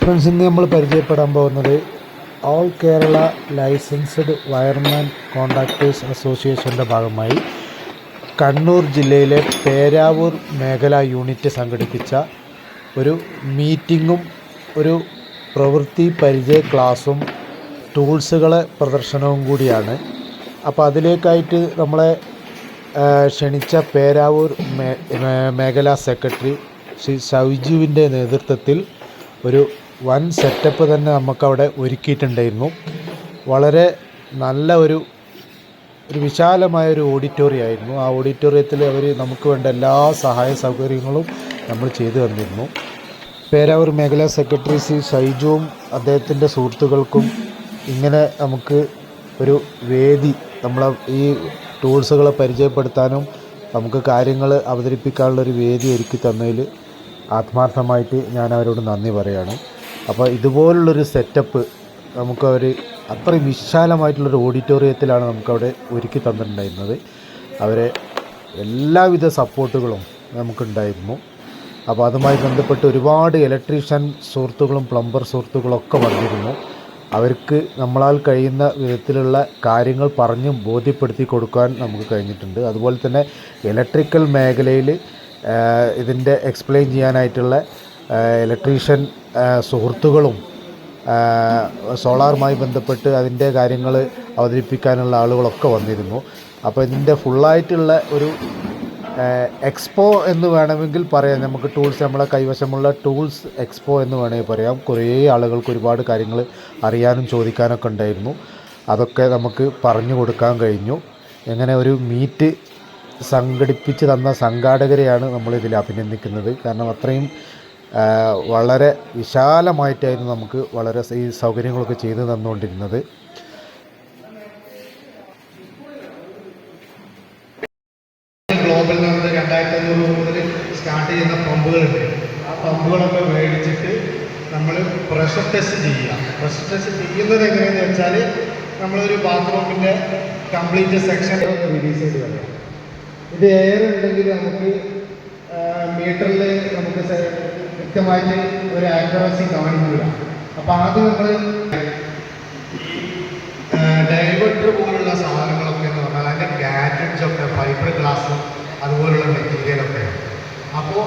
Friends, ഇന്ന് നമ്മൾ പരിചയപ്പെടാൻ പോകുന്നത് all Kerala licensed wireman contractors അസോസിയേഷൻ്റെ ഭാഗമായി കണ്ണൂർ ജില്ലയിലെ പേരാവൂർ മേഖലാ യൂണിറ്റ് സംഘടിപ്പിച്ച ഒരു മീറ്റിങ്ങും ഒരു പ്രവൃത്തി പരിചയ ക്ലാസ്സും ടൂൾസുകളെ പ്രദർശനവും കൂടിയാണ്. അപ്പോൾ അതിലേക്കായിട്ട് നമ്മളെ ക്ഷണിച്ച പേരാവൂർ മേഖലാ സെക്രട്ടറി ശ്രീ ഷൗജുവിൻ്റെ നേതൃത്വത്തിൽ ഒരു വൻ സെറ്റപ്പ് തന്നെ നമുക്കവിടെ ഒരുക്കിയിട്ടുണ്ടായിരുന്നു. വളരെ നല്ല ഒരു വിശാലമായൊരു ഓഡിറ്റോറിയം ആയിരുന്നു. ആ ഓഡിറ്റോറിയത്തിൽ അവർ നമുക്ക് വേണ്ട എല്ലാ സഹായ സൗകര്യങ്ങളും നമ്മൾ ചെയ്തു തന്നിരുന്നു. പേരാവൂർ മേഖലാ സെക്രട്ടറി ശ്രീ ഷൈജുവും അദ്ദേഹത്തിൻ്റെ സുഹൃത്തുക്കൾക്കും ഇങ്ങനെ നമുക്ക് ഒരു വേദി, നമ്മളെ ഈ ടൂൾസുകളെ പരിചയപ്പെടുത്താനും നമുക്ക് കാര്യങ്ങൾ അവതരിപ്പിക്കാനുള്ളൊരു വേദി ഒരുക്കി തന്നതിൽ ആത്മാർത്ഥമായിട്ട് ഞാൻ അവരോട് നന്ദി പറയുകയാണ്. അപ്പോൾ ഇതുപോലുള്ളൊരു സെറ്റപ്പ് നമുക്കവർ അത്രയും വിശാലമായിട്ടുള്ളൊരു ഓഡിറ്റോറിയത്തിലാണ് നമുക്കവിടെ ഒരുക്കി തന്നിട്ടുണ്ടായിരുന്നത്. അവരെ എല്ലാവിധ സപ്പോർട്ടുകളും നമുക്കുണ്ടായിരുന്നു. അപ്പോൾ അതുമായി ബന്ധപ്പെട്ട് ഒരുപാട് ഇലക്ട്രീഷ്യൻ സുഹൃത്തുക്കളും പ്ലംബർ സുഹൃത്തുക്കളൊക്കെ വന്നിരുന്നു. അവർക്ക് നമ്മളാൽ കഴിയുന്ന വിധത്തിലുള്ള കാര്യങ്ങൾ പറഞ്ഞ് ബോധ്യപ്പെടുത്തി കൊടുക്കാൻ നമുക്ക് കഴിഞ്ഞിട്ടുണ്ട്. അതുപോലെ തന്നെ ഇലക്ട്രിക്കൽ മേഖലയിൽ ഇതിൻ്റെ എക്സ്പ്ലെയിൻ ചെയ്യാനായിട്ടുള്ള ഇലക്ട്രീഷ്യൻ സുഹൃത്തുക്കളും സോളാറുമായി ബന്ധപ്പെട്ട് അതിൻ്റെ കാര്യങ്ങൾ അവതരിപ്പിക്കാനുള്ള ആളുകളൊക്കെ വന്നിരുന്നു. അപ്പോൾ ഇതിൻ്റെ ഫുള്ളായിട്ടുള്ള ഒരു എക്സ്പോ എന്ന് വേണമെങ്കിൽ പറയാം. നമുക്ക് ടൂൾസ്, നമ്മളെ കൈവശമുള്ള ടൂൾസ് എക്സ്പോ എന്ന് വേണമെങ്കിൽ പറയാം. കുറേ ആളുകൾക്ക് ഒരുപാട് കാര്യങ്ങൾ അറിയാനും ചോദിക്കാനൊക്കെ ഉണ്ടായിരുന്നു. അതൊക്കെ നമുക്ക് പറഞ്ഞു കൊടുക്കാൻ കഴിഞ്ഞു. എങ്ങനെ ഒരു മീറ്റ് സംഘടിപ്പിച്ച് തന്ന സംഘാടകരെയാണ് നമ്മളിതിൽ അഭിനന്ദിക്കുന്നത്. കാരണം അത്രയും വളരെ വിശാലമായിട്ടായിരുന്നു നമുക്ക് വളരെ ഈ സൗകര്യങ്ങളൊക്കെ ചെയ്തു തന്നുകൊണ്ടിരുന്നത്. ഗ്ലോബൽ നിന്ന് 2500 മുതൽ സ്റ്റാർട്ട് ചെയ്യുന്ന പമ്പുകളുണ്ട്. ആ പമ്പുകളൊക്കെ മേടിച്ചിട്ട് നമ്മൾ പ്രഷർ ടെസ്റ്റ് ചെയ്യുക. പ്രഷർ ടെസ്റ്റ് ചെയ്യുന്നത് എങ്ങനെയാണെന്ന് വെച്ചാൽ നമ്മളൊരു ബാത്റൂമിൻ്റെ കംപ്ലീറ്റ് സെക്ഷൻ റിലീസ് ചെയ്ത് കളയാം. ഇത് എയർ ഉണ്ടെങ്കിൽ നമുക്ക് മീറ്ററിൽ നമുക്ക് കൃത്യമായിട്ട് ഒരു ആക്യുറസി കാണിക്കില്ല. അപ്പോൾ ആദ്യം നമ്മൾ ഡൈവേർട്ടർ പോലുള്ള സാധനങ്ങളൊക്കെ എന്ന് പറഞ്ഞാൽ അതിൻ്റെ ഗാഡ്ജറ്റ്സൊക്കെ ഫൈബർ ഗ്ലാസ് അതുപോലുള്ള മെറ്റീരിയലൊക്കെ. അപ്പോൾ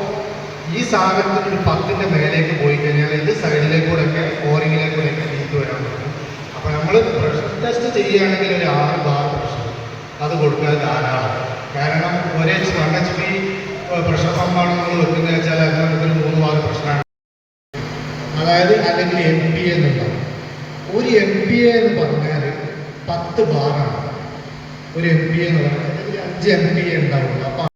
ഈ സാധനത്തിന് ഒരു 10ൻ്റെ മേലേക്ക് പോയി കഴിഞ്ഞാൽ ഇത് സൈഡിലേക്കൂടെയൊക്കെ ഓറിങ്ങിലേക്കൂടെയൊക്കെ നീക്കി വരാൻ പറ്റും. അപ്പോൾ നമ്മൾ പ്രഷർ ടെസ്റ്റ് ചെയ്യുകയാണെങ്കിൽ ഒരു 6 ബാർ പ്രഷർ അത് കൊടുക്കുന്നത് ധാരാളം. കാരണം ഒരേ 1 HP പ്രഷർ പമ്പാണ് നമ്മൾ വെക്കുന്നത് വെച്ചാൽ അതിന് നമുക്കൊരു 3 ബാർ പ്രഷറാണ്. അതായത് അല്ലെങ്കിൽ MPA എന്നുള്ളത്. ഒരു MPA എന്ന് പറഞ്ഞാൽ 10 ബാറാണ് ഒരു MPA എന്ന് പറഞ്ഞാൽ. 5 MPA ഉണ്ടാവുള്ളൂ. അപ്പം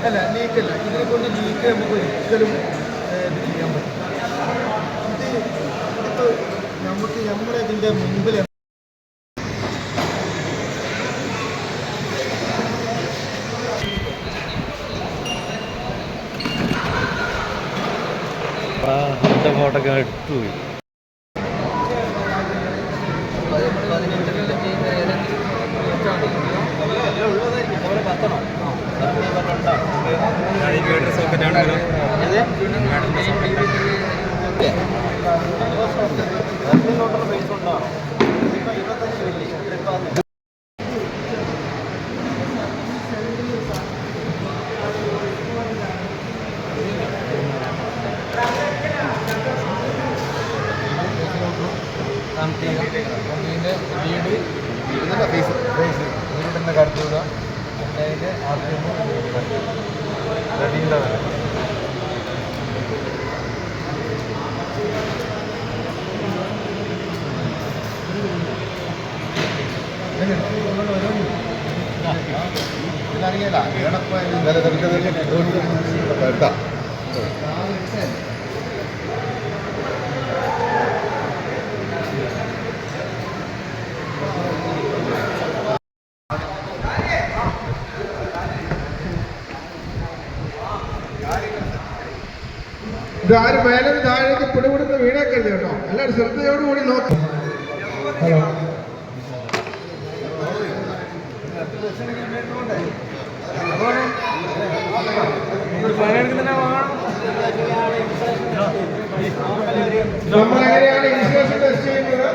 അല്ല, ലീക്കല്ല. ഇതിനെ കൊണ്ട് ലീക്ക് നമുക്ക് ഒരിക്കലും ഇത് ചെയ്യാൻ പറ്റും. ഇതിപ്പോൾ നമുക്ക് നമ്മുടെ ഇതിൻ്റെ മുമ്പിൽ ഫോട്ടോക്കെ എടുത്തുപോയി. വീടിൻ്റെ കടത്തിലൂടെ അതിൻ്റെ ആദ്യം റെഡിയുടെ അറിയില്ല ഇതാരും മേലും താഴേക്ക് പിടിപിടുത്ത് വീണേക്കരുത് കേട്ടോ. എല്ലാവരും ശ്രദ്ധയോടുകൂടി നോക്കും. ഹലോ, നമ്മളെങ്ങനെയാണ് ഇൻഷുറൻസ് ടെസ്റ്റ് ചെയ്യുന്നത്?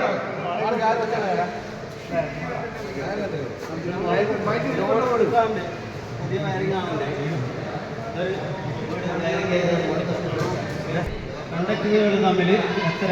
കണ്ടക്ടറുകൾ തമ്മിൽ എത്ര